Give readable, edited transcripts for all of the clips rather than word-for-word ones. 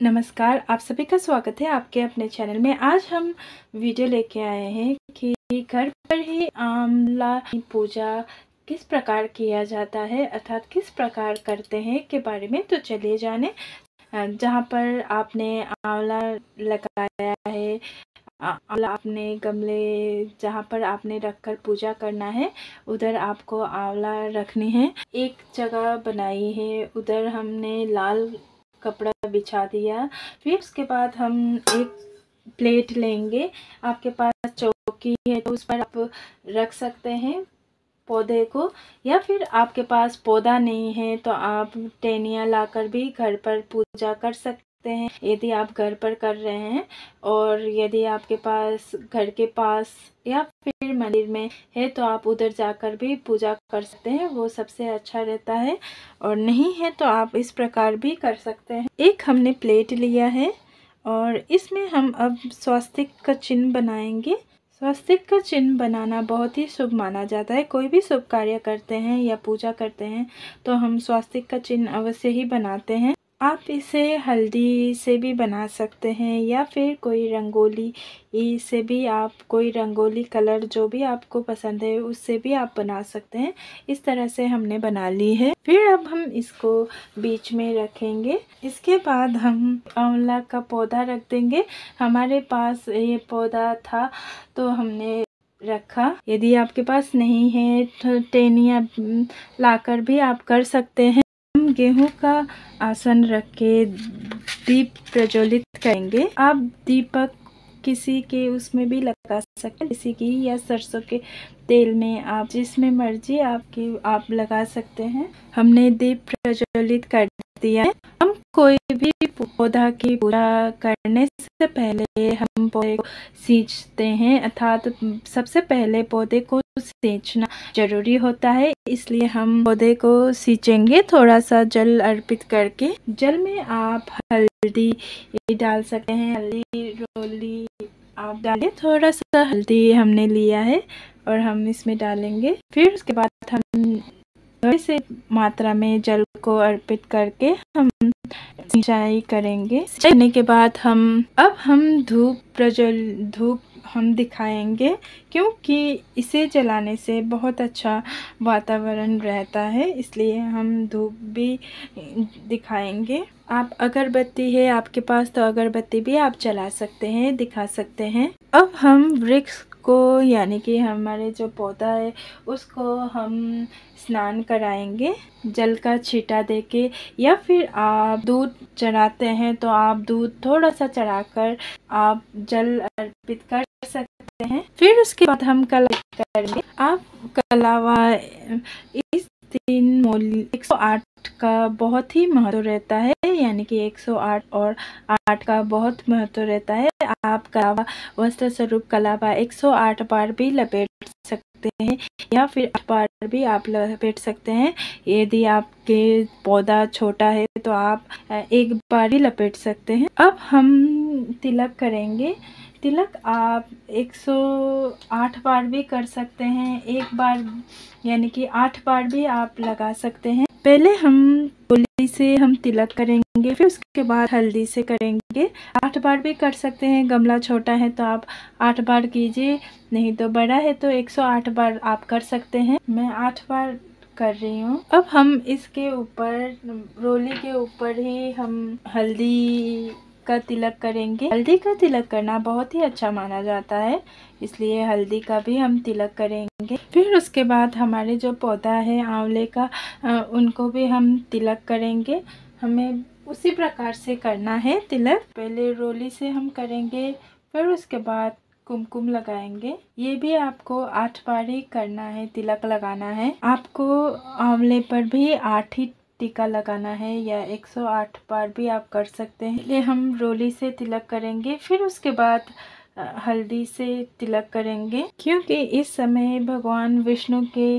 नमस्कार, आप सभी का स्वागत है आपके अपने चैनल में। आज हम वीडियो लेके आए हैं कि घर पर ही आंवला की पूजा किस प्रकार किया जाता है, अर्थात किस प्रकार करते हैं के बारे में। तो चलिए जाने। जहाँ पर आपने आंवला लगाया है, आंवला अपने गमले जहाँ पर आपने रखकर पूजा करना है, उधर आपको आंवला रखनी है। एक जगह बनाई है, उधर हमने लाल कपड़ा बिछा दिया। फिर उसके बाद हम एक प्लेट लेंगे। आपके पास चौकी है तो उस पर आप रख सकते हैं पौधे को, या फिर आपके पास पौधा नहीं है तो आप टहनियाँ लाकर भी घर पर पूजा कर सकते हैं, यदि आप घर पर कर रहे हैं। और यदि आपके पास घर के पास या फिर मंदिर में है तो आप उधर जाकर भी पूजा कर सकते हैं, वो सबसे अच्छा रहता है। और नहीं है तो आप इस प्रकार भी कर सकते हैं। एक हमने प्लेट लिया है और इसमें हम अब स्वास्तिक का चिन्ह बनाएंगे। स्वास्तिक का चिन्ह बनाना बहुत ही शुभ माना जाता है। कोई भी शुभ कार्य करते हैं या पूजा करते हैं तो हम स्वास्तिक का चिन्ह अवश्य ही बनाते हैं। आप इसे हल्दी से भी बना सकते हैं या फिर कोई रंगोली से भी, आप कोई रंगोली कलर जो भी आपको पसंद है उससे भी आप बना सकते हैं। इस तरह से हमने बना ली है। फिर अब हम इसको बीच में रखेंगे। इसके बाद हम आंवला का पौधा रख देंगे। हमारे पास ये पौधा था तो हमने रखा। यदि आपके पास नहीं है तो टहनियाँ लाकर भी आप कर सकते हैं। हम गेहूं का आसन रख के दीप प्रज्वलित करेंगे। आप दीपक किसी के उसमें भी लगा सकते हैं, किसी की या सरसों के तेल में, आप जिसमें मर्जी आपकी आप लगा सकते हैं। हमने दीप प्रज्वलित कर दिया है। हम कोई भी पौधा की पूजा करने से पहले हम पौधे को सींचते हैं, अर्थात सबसे पहले पौधे को सींचना जरूरी होता है, इसलिए हम पौधे को सींचेंगे थोड़ा सा जल अर्पित करके। जल में आप हल्दी डाल सकते हैं, हल्दी रोली आप डालें। थोड़ा सा हल्दी हमने लिया है और हम इसमें डालेंगे। फिर उसके बाद हम थोड़ी सी मात्रा में जल को अर्पित करके हम सिंचाई करेंगे। करने के बाद हम धूप हम दिखाएंगे, क्योंकि इसे जलाने से बहुत अच्छा वातावरण रहता है, इसलिए हम धूप भी दिखाएंगे। आप अगरबत्ती है आपके पास तो अगरबत्ती भी आप जला सकते हैं, दिखा सकते हैं। अब हम वृक्ष को, यानी कि हमारे जो पौधा है उसको हम स्नान कराएंगे जल का छींटा देके, या फिर आप दूध चढ़ाते हैं तो आप दूध थोड़ा सा चढ़ाकर आप जल अर्पित कर सकते हैं। फिर उसके बाद हम कलावा करेंगे। आप कलावा इस दिन 108 का बहुत ही महत्व रहता है, यानी कि 108 और 8 का बहुत महत्व रहता है। आप कलावा वस्त्र स्वरूप कलावा 108 बार भी लपेट सकते हैं, या फिर 8 बार भी आप लपेट सकते हैं। यदि आपके पौधा छोटा है तो आप एक बार ही लपेट सकते हैं। अब हम तिलक करेंगे। तिलक आप 108 बार भी कर सकते हैं, एक बार यानी कि 8 बार भी आप लगा सकते हैं। पहले हम होली से हम तिलक करेंगे, फिर उसके बाद हल्दी से करेंगे। 8 बार भी कर सकते हैं। गमला छोटा है तो आप 8 बार कीजिए, नहीं तो बड़ा है तो 108 बार आप कर सकते हैं। मैं 8 बार कर रही हूँ। अब हम इसके ऊपर, रोली के ऊपर ही हम हल्दी का तिलक करेंगे। हल्दी का तिलक करना बहुत ही अच्छा माना जाता है, इसलिए हल्दी का भी हम तिलक करेंगे। फिर उसके बाद हमारे जो पौधा है आंवले का, उनको भी हम तिलक करेंगे। हमें उसी प्रकार से करना है तिलक। पहले रोली से हम करेंगे, फिर उसके बाद कुमकुम लगाएंगे। ये भी आपको 8 बार ही करना है, तिलक लगाना है। आपको आंवले पर भी 8 ही टीका लगाना है, या 108 बार भी आप कर सकते हैं। इसलिए हम रोली से तिलक करेंगे, फिर उसके बाद हल्दी से तिलक करेंगे, क्योंकि इस समय भगवान विष्णु के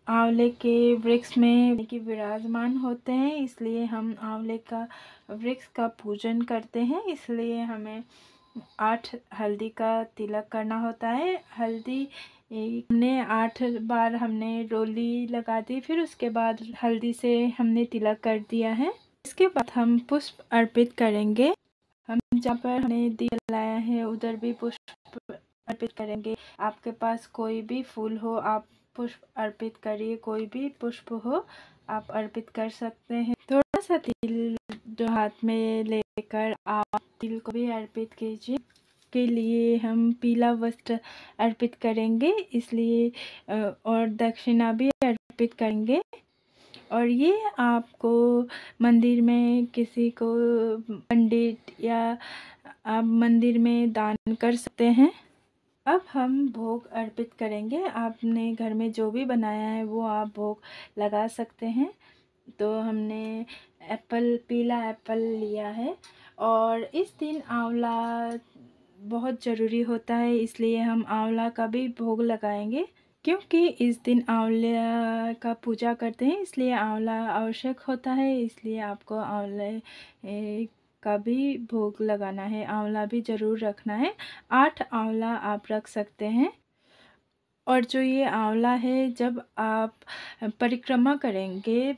आंवले के वृक्ष में विराजमान होते हैं, इसलिए हम आंवले का वृक्ष का पूजन करते हैं। इसलिए हमें 8 हल्दी का तिलक करना होता है। हल्दी हमने 8 बार हमने रोली लगा दी, फिर उसके बाद हल्दी से हमने तिलक कर दिया है। इसके बाद हम पुष्प अर्पित करेंगे। हम जहाँ पर हमने दिया जलाया है उधर भी पुष्प अर्पित करेंगे। आपके पास कोई भी फूल हो आप पुष्प अर्पित करिए, कोई भी पुष्प हो आप अर्पित कर सकते हैं। थोड़ा सा तिल जो हाथ में लेकर आप तिल को भी अर्पित कीजिए। के लिए हम पीला वस्त्र अर्पित करेंगे, इसलिए और दक्षिणा भी अर्पित करेंगे। और ये आपको मंदिर में किसी को पंडित या आप मंदिर में दान कर सकते हैं। अब हम भोग अर्पित करेंगे। आपने घर में जो भी बनाया है वो आप भोग लगा सकते हैं। तो हमने पीला एप्पल लिया है और इस दिन आंवला बहुत ज़रूरी होता है, इसलिए हम आंवला का भी भोग लगाएंगे। क्योंकि इस दिन आंवला का पूजा करते हैं इसलिए आंवला आवश्यक होता है, इसलिए आपको आंवले का भी भोग लगाना है। आंवला भी ज़रूर रखना है। 8 आंवला आप रख सकते हैं। और जो ये आंवला है जब आप परिक्रमा करेंगे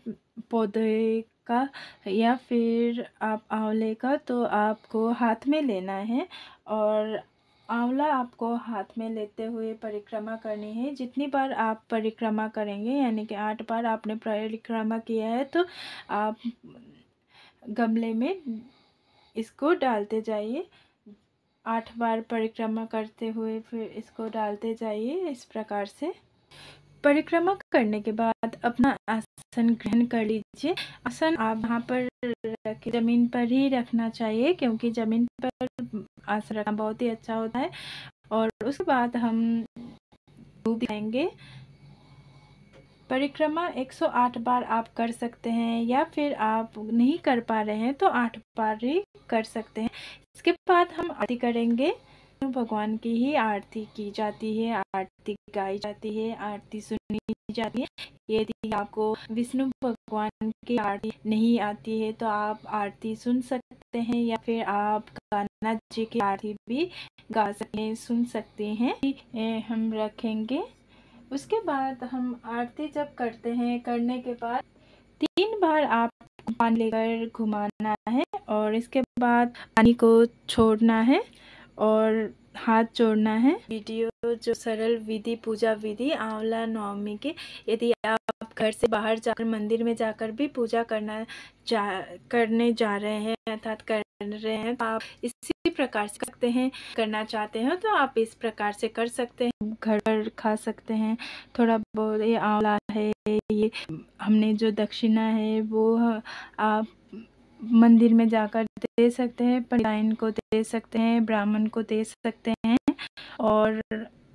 पौधे का या फिर आप आंवले का, तो आपको हाथ में लेना है और आंवला आपको हाथ में लेते हुए परिक्रमा करनी है। जितनी बार आप परिक्रमा करेंगे, यानी कि 8 बार आपने परिक्रमा किया है, तो आप गमले में इसको डालते जाइए। 8 बार परिक्रमा करते हुए फिर इसको डालते जाइए। इस प्रकार से परिक्रमा करने के बाद अपना आसन ग्रहण कर लीजिए। आसन आप वहाँ पर रखिए, ज़मीन पर ही रखना चाहिए, क्योंकि ज़मीन पर आसन रखना बहुत ही अच्छा होता है। और उसके बाद हम धूप दिखाएंगे। परिक्रमा 108 बार आप कर सकते हैं, या फिर आप नहीं कर पा रहे हैं तो 8 बार ही कर सकते हैं। इसके बाद हम आरती करेंगे। भगवान की ही आरती की जाती है, आरती गाई जाती है, आरती सुनी जाती है। यदि आपको विष्णु भगवान की आरती नहीं आती है तो आप आरती सुन सकते हैं, या फिर आप कान्हा जी की आरती भी गा सकते हैं, सुन सकते हैं। हम रखेंगे। उसके बाद हम आरती जब करते हैं, करने के बाद 3 बार आप पानी लेकर घुमाना है और इसके बाद पानी को छोड़ना है और हाथ जोड़ना है। वीडियो जो सरल विधि, पूजा विधि आंवला नवमी की, यदि आप घर से बाहर जाकर मंदिर में जाकर भी पूजा करने जा रहे हैं अर्थात कर रहे हैं, तो आप इसी प्रकार से करते हैं। करना चाहते हैं तो आप इस प्रकार से कर सकते हैं। घर पर खा सकते हैं। थोड़ा बहुत ये आंवला है, ये हमने जो दक्षिणा है वो आप मंदिर में जाकर दे सकते हैं, पंडित को दे सकते हैं, ब्राह्मण को दे सकते हैं। और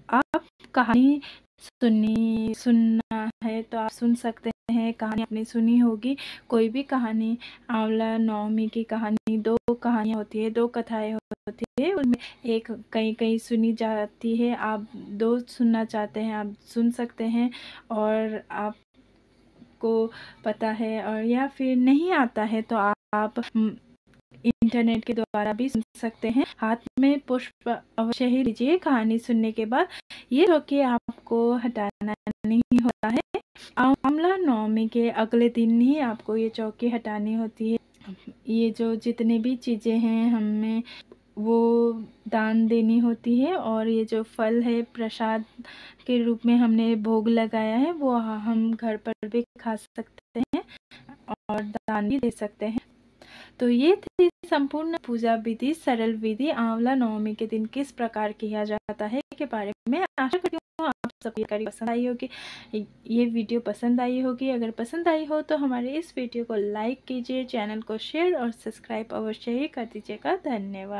आप कहानी सुनना है तो आप सुन सकते हैं। कहानी आपने सुनी होगी, कोई भी कहानी, आंवला नवमी की कहानी, 2 कहानियाँ होती है, 2 कथाएं होती है, उनमें एक कहीं सुनी जाती है। आप 2 सुनना चाहते हैं आप सुन सकते हैं। और आपको पता है और या फिर नहीं आता है तो आप इंटरनेट के द्वारा भी सुन सकते हैं। हाथ में पुष्प अवश्य ही लीजिए कहानी सुनने के बाद। ये जो कि आपको हटाना नहीं होता है। आंवला नवमी के अगले दिन ही आपको ये चौकी हटानी होती है। ये जो जितने भी चीज़ें हैं हमें वो दान देनी होती है। और ये जो फल है प्रसाद के रूप में हमने भोग लगाया है वो हम घर पर भी खा सकते हैं और दान भी दे सकते हैं। तो ये थी संपूर्ण पूजा विधि, सरल विधि आंवला नवमी के दिन किस प्रकार किया जाता है के बारे में। आशा करती हूँ आप सबको जानकारी पसंद आई होगी, ये वीडियो पसंद आई होगी। अगर पसंद आई हो तो हमारे इस वीडियो को लाइक कीजिए, चैनल को शेयर और सब्सक्राइब अवश्य ही कर दीजिएगा। धन्यवाद।